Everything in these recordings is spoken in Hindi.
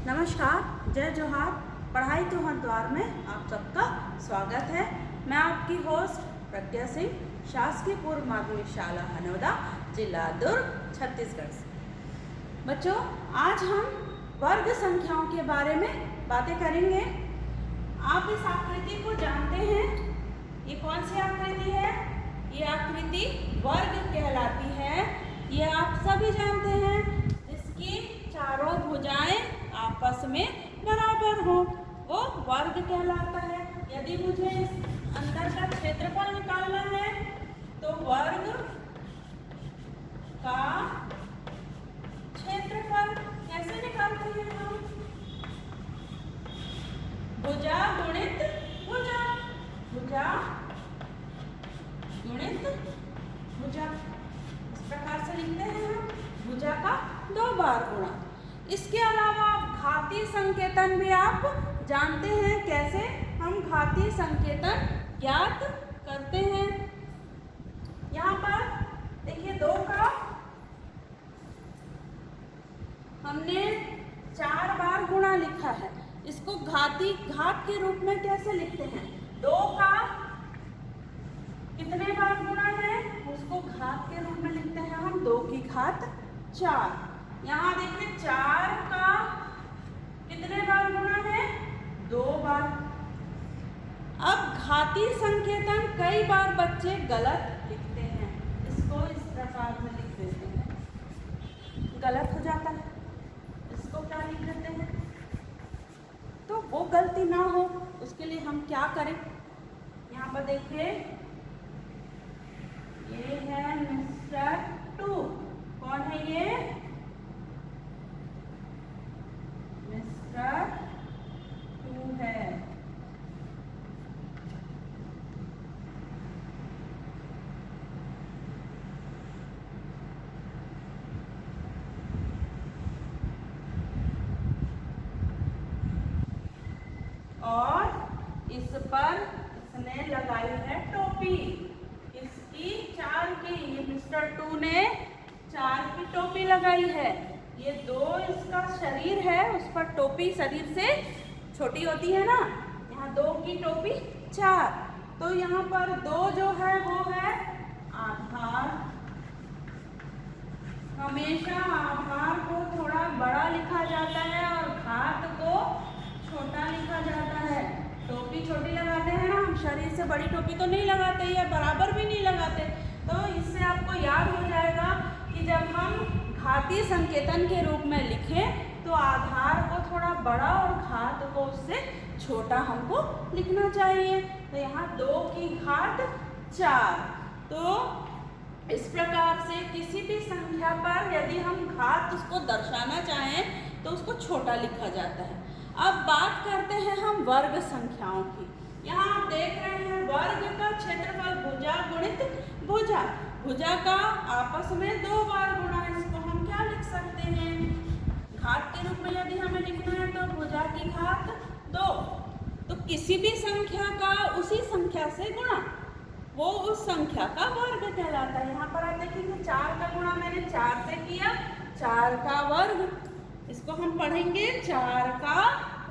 नमस्कार, जय जोहार। पढ़ाई तो हर द्वार में आप सबका स्वागत है। मैं आपकी होस्ट प्रज्ञा सिंह, शासकीय पूर्व माध्यमिक शाला हनोदा, जिला दुर्ग, छत्तीसगढ़ से। बच्चों, आज हम वर्ग संख्याओं के बारे में बातें करेंगे। आप इस आकृति को जानते हैं? ये कौन सी आकृति है? ये आकृति वर्ग कहलाती है। ये आप सभी जानते हैं, जिसकी चारों भुजाएं आपस में बराबर हो, वो वर्ग कहलाता है। यदि मुझे इस अंदर का क्षेत्रफल निकालना है तो वर्ग का क्षेत्रफल कैसे निकालते हैं हम? भुजा गुणित भुजा, भुजा गुणित भुजा, इस प्रकार से लिखते हैं हम। भुजा का 2 बार गुणा। इसके अलावा घातीय संकेतन भी आप जानते हैं। कैसे हम घातीय संकेतन ज्ञात करते हैं? यहाँ पर देखिए 2 का हमने 4 बार गुणा लिखा है। इसको घात के रूप में कैसे लिखते हैं? 2 का कितने बार गुणा है उसको घात के रूप में लिखते हैं हम, 2 की घात 4। यहाँ देखिए 4 का कितने बार गुणा है? 2 बार। अब घातीय संकेतन कई बार बच्चे गलत लिखते हैं। इसको इस प्रकार से लिख देते हैं, गलत हो जाता है। इसको क्या लिख देते हैं? तो वो गलती ना हो उसके लिए हम क्या करें? यहाँ पर देखिए, ये है मिस्टर 2। कौन है ये? मिस्टर 2 है। और इस पर इसने लगाई है टोपी। इसकी 4 की, ये मिस्टर 2 ने 4 की टोपी लगाई है। ये 2 इसका शरीर है, उस पर टोपी शरीर से छोटी होती है ना। यहाँ 2 की टोपी 4, तो यहाँ पर 2 जो है वो है आधार। हमेशा आधार को थोड़ा बड़ा लिखा जाता है और घात को छोटा लिखा जाता है। टोपी छोटी लगाते हैं ना हम, शरीर से बड़ी टोपी तो नहीं लगाते या बराबर भी नहीं लगाते। तो इससे आपको याद हो जाएगा कि जब हम घातीय संकेतन के रूप में लिखें तो आधार को थोड़ा बड़ा और घात को उससे छोटा हमको लिखना चाहिए। तो यहाँ 2 की घात 4। तो इस प्रकार से किसी भी संख्या पर यदि हम घात उसको दर्शाना चाहें तो उसको छोटा लिखा जाता है। अब बात करते हैं हम वर्ग संख्याओं की। यहाँ आप देख रहे हैं वर्ग का क्षेत्रफल भुजा गुणित भुजा। भुजा का आपस में 2 बार गुणा। इसको हम क्या लिख सकते हैं? घात के रूप में यदि हमें लिखना है तो भुजा की घात 2। तो किसी भी संख्या का उसी संख्या से गुणा, वो उस संख्या का वर्ग कहलाता है। यहाँ पर आप देखेंगे 4 का गुणा मैंने 4 से किया, 4 का वर्ग। इसको हम पढ़ेंगे 4 का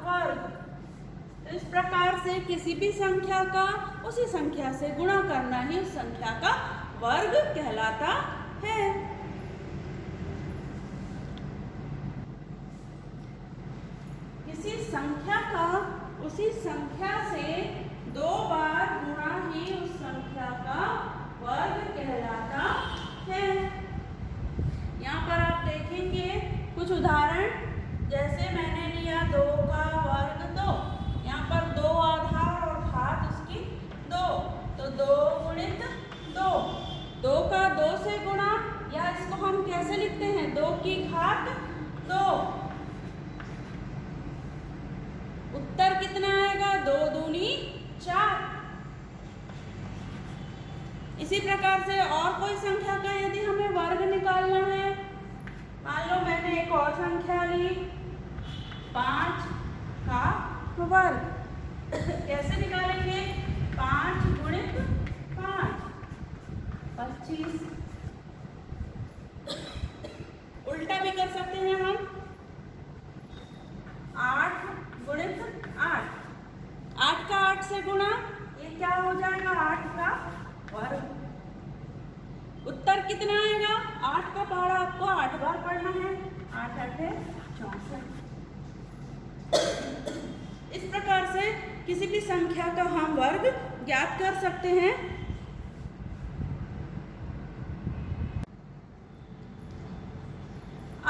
वर्ग। तो इस प्रकार से किसी भी संख्या का उसी संख्या से गुणा करना ही उस संख्या का वर्ग कहलाता है। किसी संख्या का उसी संख्या से 2 बार गुणा ही उस संख्या का वर्ग कहलाता है। यहाँ पर आप देखेंगे कुछ उदाहरण, जैसे मैंने लिया 2 का वर्ग 2। यहाँ पर 2 आधार और घात उसकी 2, तो 2 गुणित 2। 2 का 2 से गुणा, या इसको हम कैसे लिखते हैं? 2 की घात 2। उत्तर कितना आएगा? 2 दूनी 4। इसी प्रकार से और कोई संख्या का यदि हमें वर्ग निकालना है, मान लो मैंने एक और संख्या ली 5 का वर्ग। कैसे निकालेंगे? 5 गुणित 5, 25। उल्टा भी कर सकते हैं हम। 8 8 64। इस प्रकार से किसी भी संख्या का हम वर्ग ज्ञात कर सकते हैं।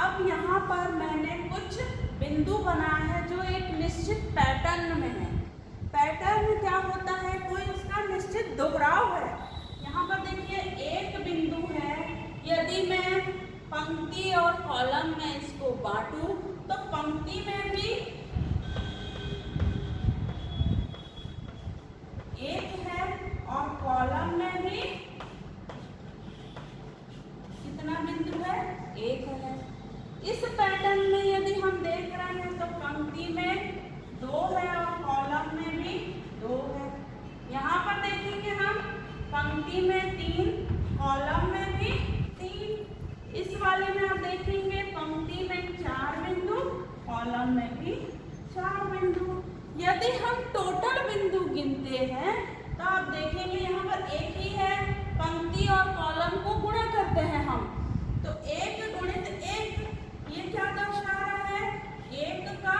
अब यहाँ पर मैंने कुछ बिंदु बनाए हैं जो एक निश्चित पैटर्न में है। पैटर्न क्या होता है, कोई उसका निश्चित दोहराव है। यहाँ पर देखिए एक बिंदु है, यदि मैं पंक्ति और कॉलम में इसको बांटूं तो पंक्ति में भी एक है और कॉलम में भी कितना बिंदु है, एक है। इस पैटर्न में यदि हम देख रहे हैं तो पंक्ति में 2 है और कॉलम में भी 2 है। यहाँ पर देखेंगे हम पंक्ति में 3, कॉलम में भी 3। इस वाले में आप देखेंगे पंक्ति में 4 बिंदु, कॉलम में भी 4 बिंदु। यदि हम टोटल बिंदु गिनते हैं तो आप देखेंगे यहाँ पर एक ही है, पंक्ति और कॉलम को गुणा करते हैं हम, तो 1 गुणित 1 ये क्या दर्शा रहा है, 1 का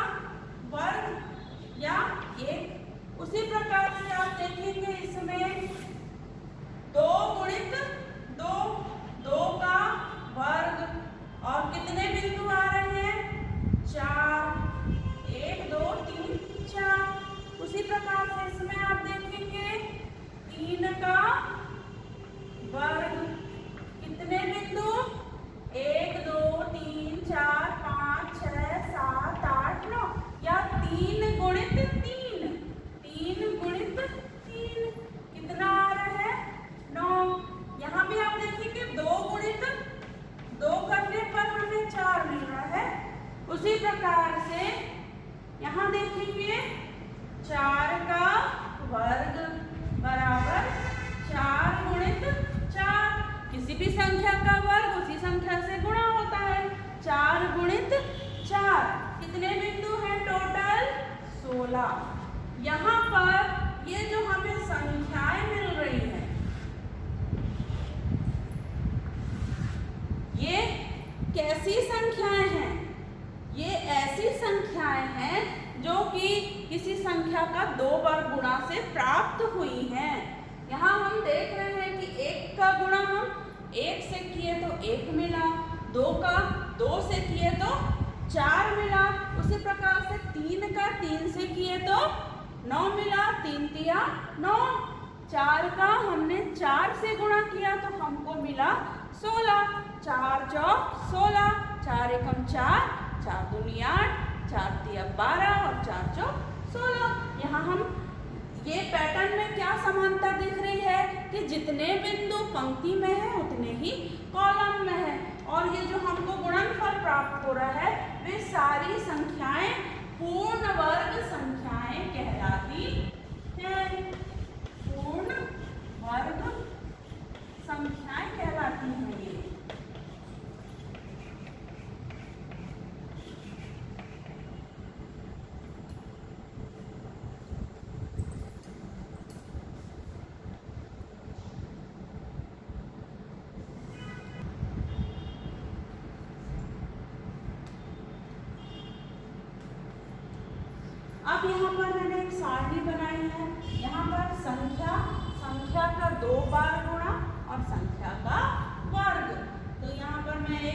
वर्ग या 1। उसी प्रकार से आप देखेंगे इसमें 2 गुणित 2, 2 का वर्ग और कितने बिंदु आ रहे हैं, 4, 1 2 3 4। उसी प्रकार से इसमें आप देखेंगे 3 का वर्ग, कितने बिंदु, 1 2 3 4 5 6 7 8 9 या 3 गुणित 3, 3 गुणित 3 कितना आ रहा है, 9। यहाँ भी आप देखेंगे 2 गुणित 2 करने पर हमें 4 मिल रहा है। उसी प्रकार से यहाँ देखेंगे 4 का वर्ग बराबर 4 गुणित 4। किसी भी संख्या का वर्ग उसी संख्या से गुणा होता है। 4 गुणित 4 कितने बिंदु हैं टोटल, 16। यहाँ पर ये जो हमें संख्याएं मिल रही हैं, ये कैसी संख्याएं हैं, ये ऐसी संख्याएं हैं जो कि किसी संख्या का 2 बार गुणा से प्राप्त हुई हैं। यहाँ हम देख रहे हैं कि 1 का गुणा हम 1 से किए तो 1 मिला, 2 का 2 से किए तो 4 मिला। उसी प्रकार से 3 का 3 से किए तो 9 मिला, 3 तिया 9। 4 का हमने 4 से गुणा किया तो हमको मिला 16, 4 चौक 16, 4 एकम 4, 4 दूनी 8, 4 तिया 12 और 4 चौक 16। यहाँ हम ये पैटर्न में क्या समानता दिख रही है कि जितने बिंदु पंक्ति में है उतने ही कॉलम में है, और ये जो हमको गुणनफल प्राप्त हो रहा है वे सारी संख्याएं पूर्ण वर्ग संख्याएं कहलाती हैं। पूर्ण वर्ग संख्याएं कहलाती हैं ये। अब यहाँ पर मैंने एक सारणी बनाई है। यहाँ पर संख्या का 2 बार गुणा और संख्या का वर्ग। तो यहाँ पर मैं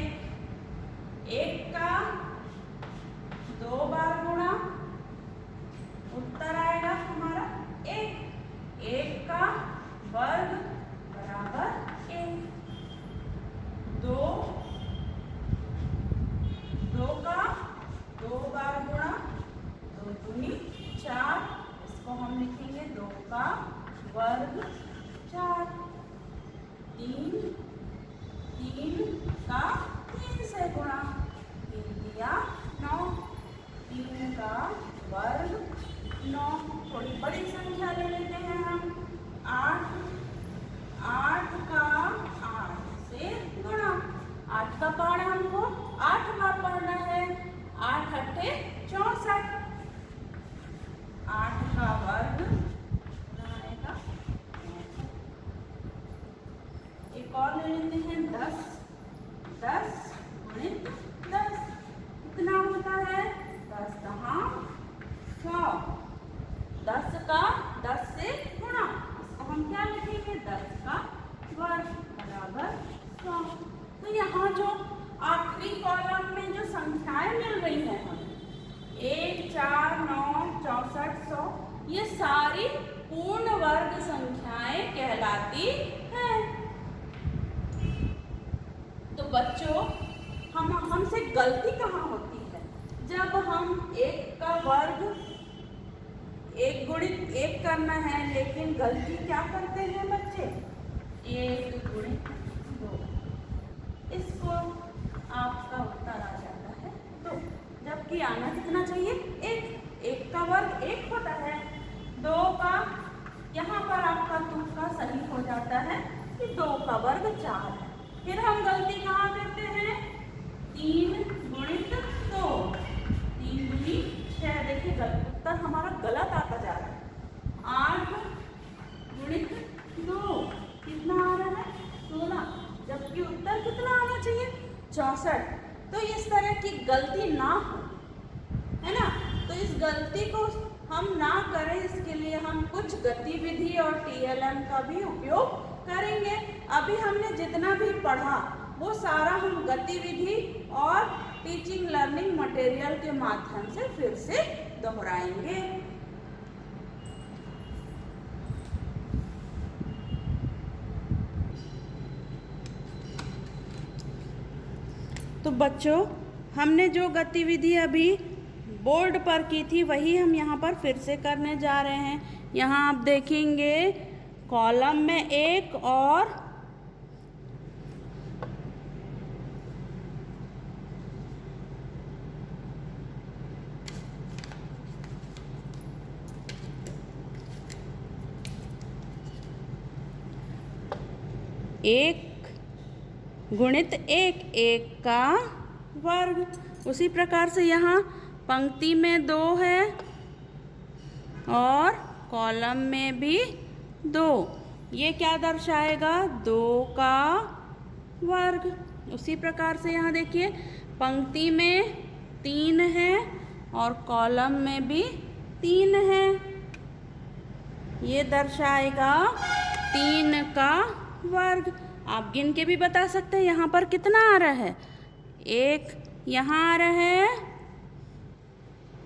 एक का 2 बार गुणा, उत्तर आएगा हमारा 1। 1 का वर्ग बराबर 1। 2 का 2 बार गुणा, 2 दूनी 4, इसको हम लिखेंगे 2 का वर्ग 4। 3 का संख्याएं मिल रही हैं हमें 1, 4, 9, 64, 100, ये सारी पूर्ण वर्ग संख्याएं कहलाती हैं। तो बच्चों हमसे गलती कहाँ होती है? जब हम एक का वर्ग 1 गुणित 1 करना है, लेकिन गलती क्या करते हैं बच्चे? 1 गुणित 2, इसको आपका उत्तर आ जाता है 2, जबकि आना कितना चाहिए? 1 का वर्ग 1 होता है, 2 का यहाँ पर आपका तुक्का सही हो जाता है कि 2 का वर्ग 4 है। फिर हम गलती कहाँ करते हैं? 3 गुणित 2, 3 दूनी 6, देखिए उत्तर हमारा गलत आता जा रहा है। 8 गुणित 2 कितना आ रहा है? 16, जबकि उत्तर कितना आना चाहिए? 64। तो इस तरह की गलती ना हो, है ना? तो इस गलती को हम ना करें, इसके लिए हम कुछ गतिविधि और TLM का भी उपयोग करेंगे। अभी हमने जितना भी पढ़ा वो सारा हम गतिविधि और टीचिंग लर्निंग मटेरियल के माध्यम से फिर से दोहराएंगे। तो बच्चों हमने जो गतिविधि अभी बोर्ड पर की थी वही हम यहाँ पर फिर से करने जा रहे हैं। यहाँ आप देखेंगे कॉलम में 1 और एक गुणित 1 का वर्ग। उसी प्रकार से यहाँ पंक्ति में 2 है और कॉलम में भी 2। ये क्या दर्शाएगा? 2 का वर्ग। उसी प्रकार से यहाँ देखिए पंक्ति में 3 है और कॉलम में भी 3 है, ये दर्शाएगा 3 का वर्ग। आप गिन के भी बता सकते हैं यहाँ पर कितना आ रहा है? 1 यहाँ आ रहा है,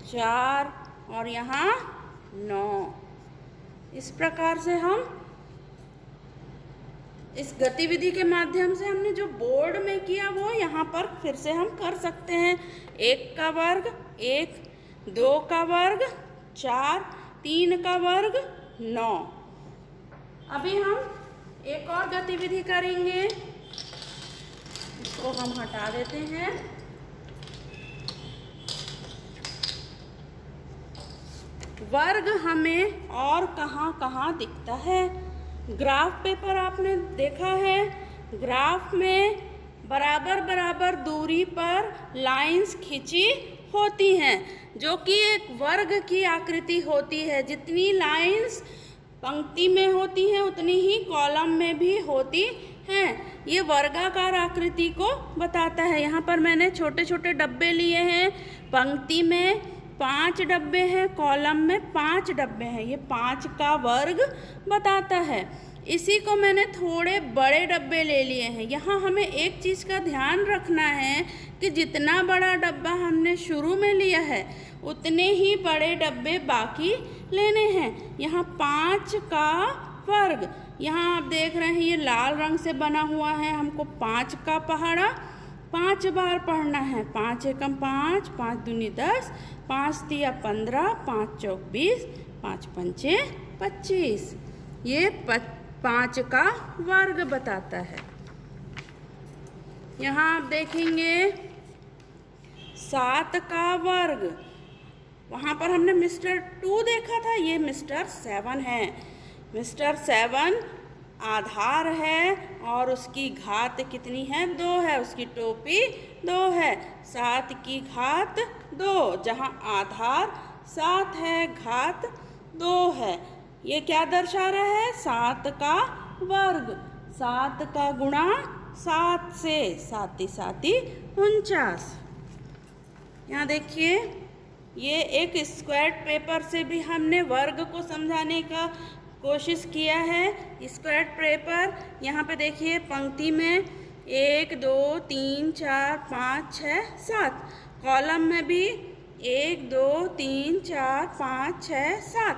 4 और यहाँ 9। इस प्रकार से हम इस गतिविधि के माध्यम से हमने जो बोर्ड में किया वो यहाँ पर फिर से हम कर सकते हैं। 1 का वर्ग 1, 2 का वर्ग 4, 3 का वर्ग 9। अभी हम एक और गतिविधि करेंगे, इसको हम हटा देते हैं। वर्ग हमें और कहाँ कहाँ दिखता है? ग्राफ पेपर आपने देखा है, ग्राफ में बराबर बराबर दूरी पर लाइंस खींची होती हैं, जो कि एक वर्ग की आकृति होती है। जितनी लाइंस पंक्ति में होती हैं उतनी ही कॉलम में भी होती हैं। ये वर्गाकार आकृति को बताता है। यहाँ पर मैंने छोटे छोटे डब्बे लिए हैं। पंक्ति में 5 डब्बे हैं, कॉलम में 5 डब्बे हैं। ये 5 का वर्ग बताता है। इसी को मैंने थोड़े बड़े डब्बे ले लिए हैं। यहाँ हमें एक चीज़ का ध्यान रखना है कि जितना बड़ा डब्बा हमने शुरू में लिया है उतने ही बड़े डब्बे बाकी लेने हैं। यहाँ 5 का वर्ग, यहाँ आप देख रहे हैं ये लाल रंग से बना हुआ है। हमको 5 का पहाड़ा 5 बार पढ़ना है। 5 एकम 5, 5 दूनी 10, 5 तिया 15, 5 चौक 20, 5 पंचे 25। ये 5 का वर्ग बताता है। यहाँ आप देखेंगे 7 का वर्ग, वहाँ पर हमने मिस्टर 2 देखा था, ये मिस्टर 7 है। मिस्टर 7 आधार है और उसकी घात कितनी है? 2 है। उसकी टोपी 2 है। 7 की घात 2, जहाँ आधार 7 है घात 2 है। ये क्या दर्शा रहा है? 7 का वर्ग। 7 का गुणा 7 से 7 7 49। यहाँ देखिए ये एक स्क्वायर पेपर से भी हमने वर्ग को समझाने का कोशिश किया है। स्क्वायर पेपर यहाँ पे देखिए पंक्ति में 1 2 3 4 5 6 7। कॉलम में भी 1 2 3 4 5 6 7,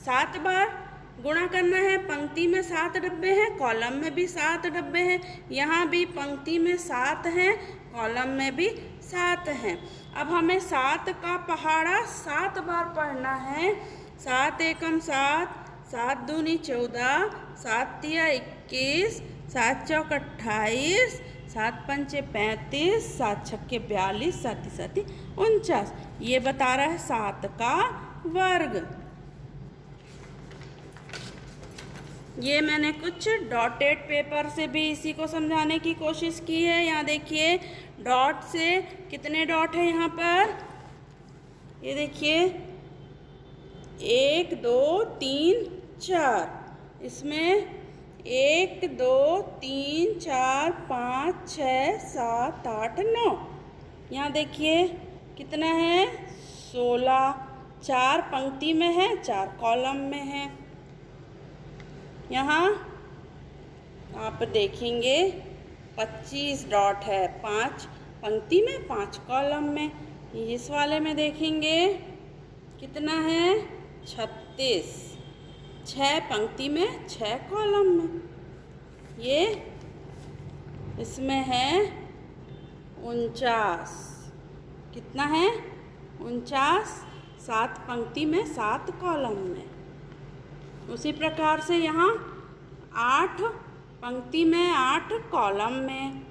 7 बार गुणा करना है। पंक्ति में 7 डब्बे हैं, कॉलम में भी 7 डब्बे हैं। यहाँ भी पंक्ति में 7 हैं, कॉलम में भी 7 हैं। अब हमें 7 का पहाड़ा 7 बार पढ़ना है। 7 एकम 7, 7 दूनी 14, 7 तिया 21, 7 चौक 28, 7 पंचे 35, 7 छक्के 42, 7 साती 49। ये बता रहा है 7 का वर्ग। ये मैंने कुछ डॉटेड पेपर से भी इसी को समझाने की कोशिश की है। यहाँ देखिए डॉट से कितने डॉट है यहाँ पर, ये देखिए 1 2 3 4। इसमें 1 2 3 4 5 6 7 8 9। यहाँ देखिए कितना है 16। 4 पंक्ति में है, 4 कॉलम में है। यहाँ आप देखेंगे 25 डॉट है, 5 पंक्ति में 5 कॉलम में। इस वाले में देखेंगे कितना है 36, 6 पंक्ति में 6 कॉलम में। ये इसमें है 49, कितना है 49, 7 पंक्ति में 7 कॉलम में। उसी प्रकार से यहाँ 8 पंक्ति में 8 कॉलम में,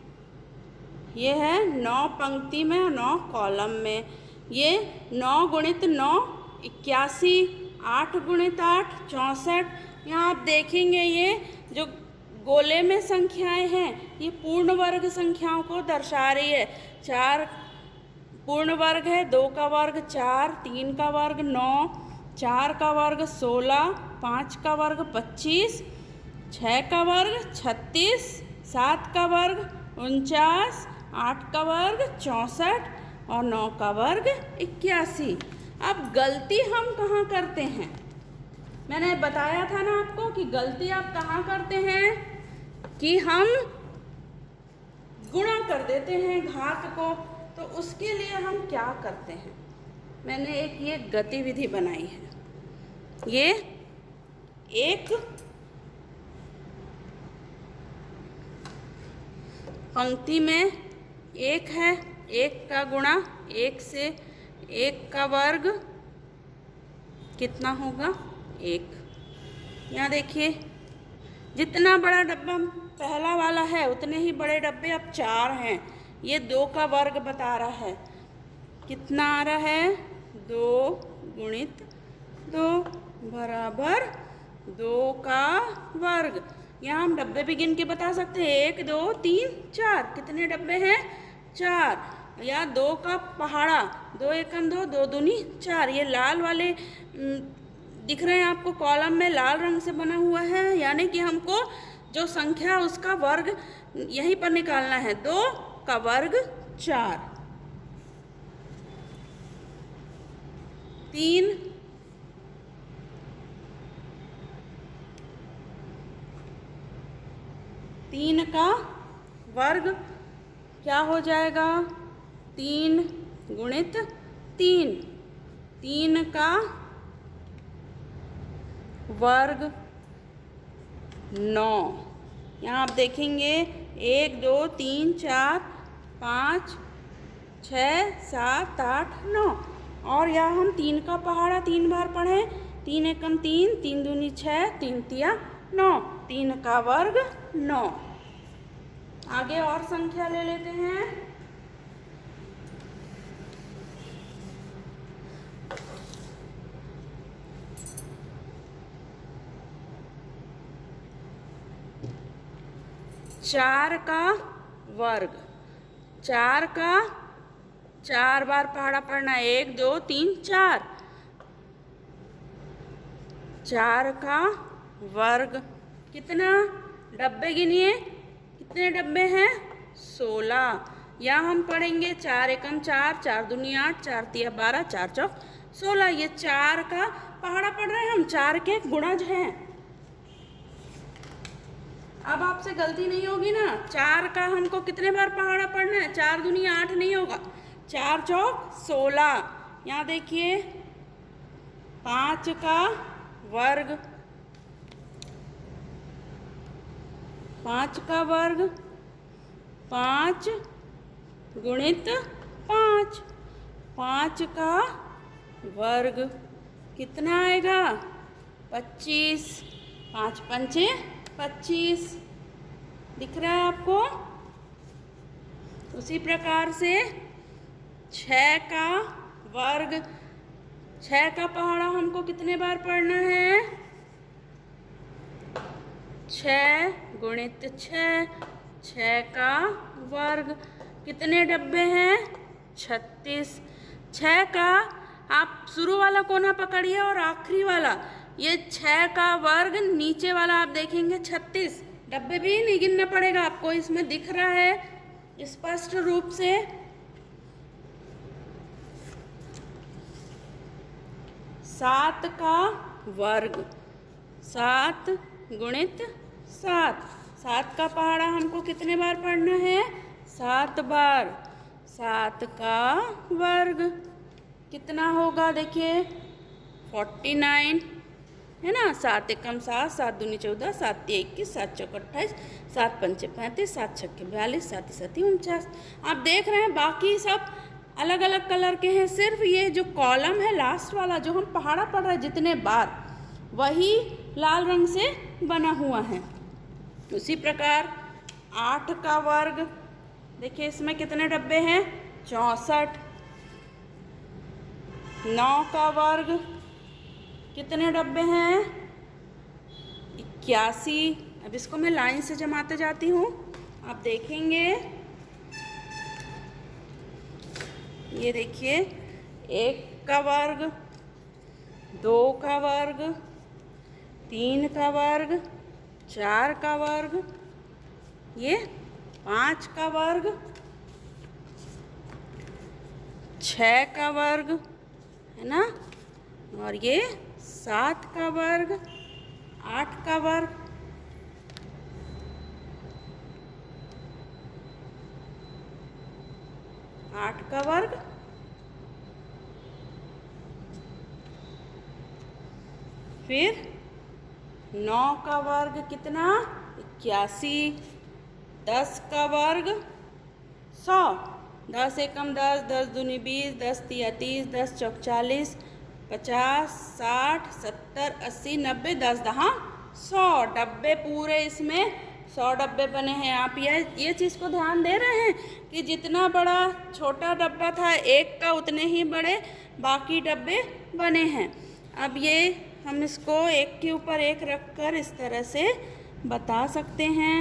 ये है 9 पंक्ति में 9 कॉलम में। ये 9 गुणित 9 81, 8 गुणित 8 64। यहाँ आप देखेंगे ये जो गोले में संख्याएं हैं ये पूर्ण वर्ग संख्याओं को दर्शा रही है। 4 पूर्ण वर्ग है, 2 का वर्ग 4, 3 का वर्ग 9, 4 का वर्ग 16, 5 का वर्ग 25, 6 का वर्ग 36, 7 का वर्ग 49, 8 का वर्ग 64 और 9 का वर्ग 81। अब गलती हम कहाँ करते हैं? मैंने बताया था ना आपको कि गलती आप कहाँ करते हैं कि हम गुणा कर देते हैं घात को। तो उसके लिए हम क्या करते हैं, मैंने एक ये गतिविधि बनाई है। ये एक पंक्ति में 1 है, 1 का गुणा 1 से 1 का वर्ग कितना होगा 1। यहाँ देखिए जितना बड़ा डब्बा पहला वाला है उतने ही बड़े डब्बे अब 4 हैं। ये 2 का वर्ग बता रहा है, कितना आ रहा है 2 गुणित 2 बराबर 2 का वर्ग। यहाँ हम डब्बे भी गिन के बता सकते हैं 1 2 3 4। कितने डब्बे हैं 4। या 2 का पहाड़ा 2 एकम 2, 2 दूनी 4। ये लाल वाले दिख रहे हैं आपको कॉलम में, लाल रंग से बना हुआ है। यानी कि हमको जो संख्या उसका वर्ग यहीं पर निकालना है। 2 का वर्ग 4, 3 3 का वर्ग क्या हो जाएगा 3 गुणित 3, 3 का वर्ग 9। यहाँ आप देखेंगे 1 2 3 4 5 6 7 8 9। और यहाँ हम 3 का पहाड़ा 3 बार पढ़ें। 3 एकम 3, 3 दूनी 6, 3 तिया 9, 3 का वर्ग 9। आगे और संख्या ले लेते हैं। चार का वर्ग, 4 का 4 बार पहाड़ा पढ़ना। 1 2 3 4, 4 का वर्ग कितना, डब्बे गिनिए कितने डब्बे हैं 16। या हम पढ़ेंगे 4 एकम 4, 4 दूनी 8, 4 तिया 12, 4 चौक 16। ये 4 का पहाड़ा पढ़ रहे हैं हम, 4 के गुणज हैं। अब आपसे गलती नहीं होगी ना, 4 का हमको कितने बार पहाड़ा पढ़ना है, 4 दूनी 8 नहीं होगा, 4 चौक 16। यहाँ देखिए 5 का वर्ग, 5 का वर्ग, 5 गुणित 5, 5 का वर्ग कितना आएगा 25, 5 पंचे 25, दिख रहा है आपको। उसी प्रकार से 6 का वर्ग, 6 का पहाड़ा हमको कितने बार पढ़ना है, 6 गुणित 6, 6 का वर्ग कितने डब्बे हैं 36। 6 का आप शुरू वाला कोना पकड़िए और आखिरी वाला, ये 6 का वर्ग नीचे वाला आप देखेंगे 36, डब्बे भी नहीं गिनना पड़ेगा आपको, इसमें दिख रहा है स्पष्ट रूप से। 7 का वर्ग, 7 गुणित 7, 7 का पहाड़ा हमको कितने बार पढ़ना है 7 बार। 7 का वर्ग कितना होगा देखिए 49 है ना, 7 एकम 7, 7 दूनी 14, 7 तिया 21, 7 चौक 28, 7 पंचे 35, 7 छक्के 42, 7 सती 49। आप देख रहे हैं बाकी सब अलग अलग कलर के हैं, सिर्फ ये जो कॉलम है लास्ट वाला जो हम पहाड़ा पढ़ रहे हैं जितने बार, वही लाल रंग से बना हुआ है। उसी प्रकार 8 का वर्ग देखिए इसमें कितने डब्बे हैं 64। 9 का वर्ग कितने डब्बे हैं 81। अब इसको मैं लाइन से जमाते जाती हूँ, आप देखेंगे ये देखिए 1 का वर्ग, 2 का वर्ग, 3 का वर्ग, 4 का वर्ग, ये 5 का वर्ग, 6 का वर्ग है ना, और ये 7 का वर्ग, 8 का वर्ग, 8 का वर्ग, फिर 9 का वर्ग कितना 81, 10 का वर्ग 100, 10 एकम 10, 10 दूनी 20, 10 तिया 30, 10 चौक 40, 50, 60, 70, 80, 90, 10 दहा 100 डब्बे पूरे इसमें 100 डब्बे बने हैं। आप ये चीज़ को ध्यान दे रहे हैं कि जितना बड़ा छोटा डब्बा था एक का उतने ही बड़े बाकी डब्बे बने हैं। अब ये हम इसको एक के ऊपर एक रख कर इस तरह से बता सकते हैं।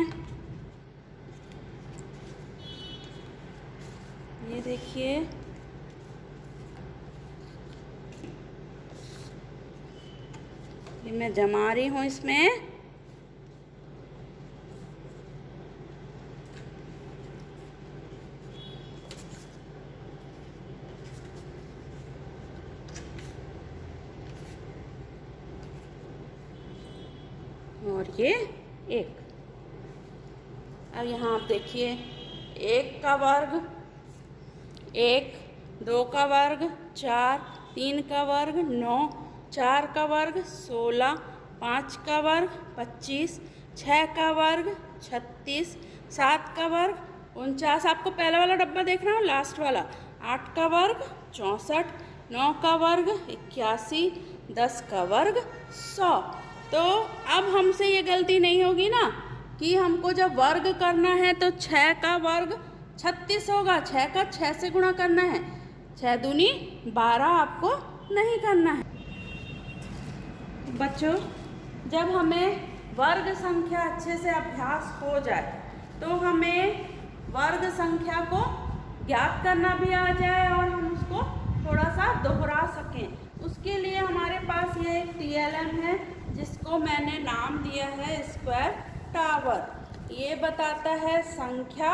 ये देखिए ये मैं जमा रही हूँ इसमें, और ये 1। अब यहाँ आप देखिए 1 का वर्ग 1, 2 का वर्ग 4, 3 का वर्ग 9, 4 का वर्ग 16, 5 का वर्ग 25, 6 का वर्ग 36, 7 का वर्ग 49। आपको पहला वाला डब्बा देखना हो लास्ट वाला। 8 का वर्ग 64, 9 का वर्ग 81, 10 का वर्ग 100। तो अब हमसे ये गलती नहीं होगी ना कि हमको जब वर्ग करना है तो 6 का वर्ग 36 होगा, 6 का 6 से गुणा करना है, 6 दूनी 12 आपको नहीं करना है। बच्चों जब हमें वर्ग संख्या अच्छे से अभ्यास हो जाए तो हमें वर्ग संख्या को ज्ञात करना भी आ जाए और हम उसको थोड़ा सा दोहरा सकें। उसके लिए हमारे पास ये एक TLM है जिसको मैंने नाम दिया है स्क्वायर टावर। ये बताता है संख्या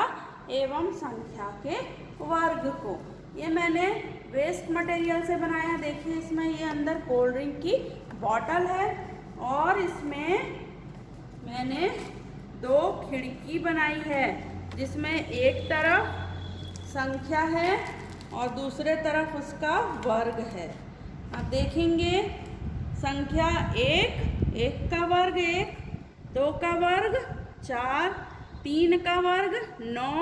एवं संख्या के वर्ग को। ये मैंने वेस्ट मटेरियल से बनाया। देखिए इसमें ये अंदर कोल्ड ड्रिंक की बॉटल है और इसमें मैंने दो खिड़की बनाई है, जिसमें एक तरफ संख्या है और दूसरे तरफ उसका वर्ग है। अब देखेंगे संख्या एक का वर्ग 1, 2 का वर्ग 4, 3 का वर्ग 9,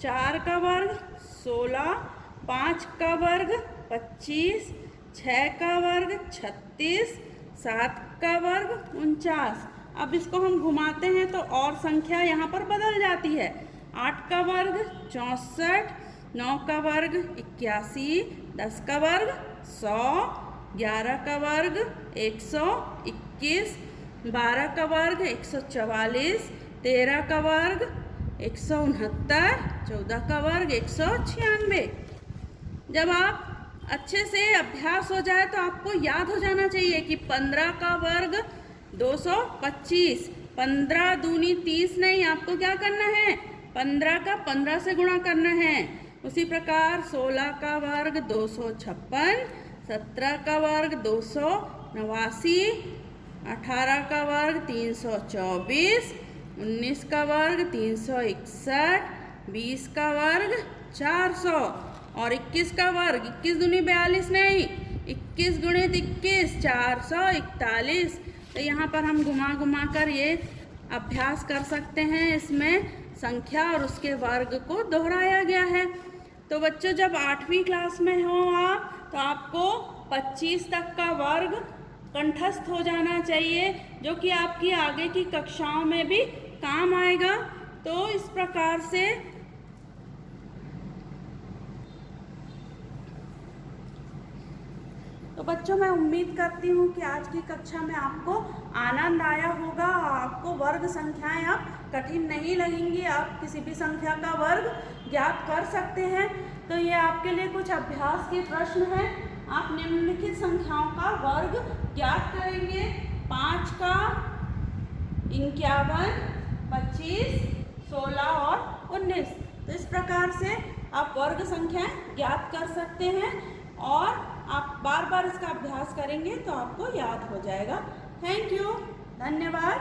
4 का वर्ग 16, 5 का वर्ग 25, 6 का वर्ग 36, 7 का वर्ग 49। अब इसको हम घुमाते हैं तो और संख्या यहाँ पर बदल जाती है। 8 का वर्ग 64, 9 का वर्ग 81, 10 का वर्ग 100, 11 का वर्ग 121, 12 का वर्ग 144, 13 का वर्ग 169, 14 का वर्ग 196। जब आप अच्छे से अभ्यास हो जाए तो आपको याद हो जाना चाहिए कि 15 का वर्ग 225, 15 दूनी 30 नहीं, आपको क्या करना है 15 का 15 से गुणा करना है। उसी प्रकार 16 का वर्ग 256, 17 का वर्ग 289, 18 का वर्ग 324, 19 का वर्ग 361, 20 का वर्ग 400 और 21 का वर्ग 21 दूनी 42 नहीं, 21 गुणित 21 441। तो यहाँ पर हम घुमा घुमा कर ये अभ्यास कर सकते हैं। इसमें संख्या और उसके वर्ग को दोहराया गया है। तो बच्चों जब 8वीं क्लास में हो आप तो आपको 25 तक का वर्ग कंठस्थ हो जाना चाहिए, जो कि आपकी आगे की कक्षाओं में भी काम आएगा। तो इस प्रकार से तो बच्चों मैं उम्मीद करती हूँ कि आज की कक्षा में आपको आनंद आया होगा और आपको वर्ग संख्याएं अब कठिन नहीं लगेंगी। आप किसी भी संख्या का वर्ग ज्ञात कर सकते हैं। तो ये आपके लिए कुछ अभ्यास के प्रश्न हैं। आप निम्नलिखित संख्याओं का वर्ग ज्ञात करेंगे। 5 का 51, 25, 16 और 19। तो इस प्रकार से आप वर्ग संख्याएं ज्ञात कर सकते हैं और आप बार बार इसका अभ्यास करेंगे तो आपको याद हो जाएगा। थैंक यू, धन्यवाद।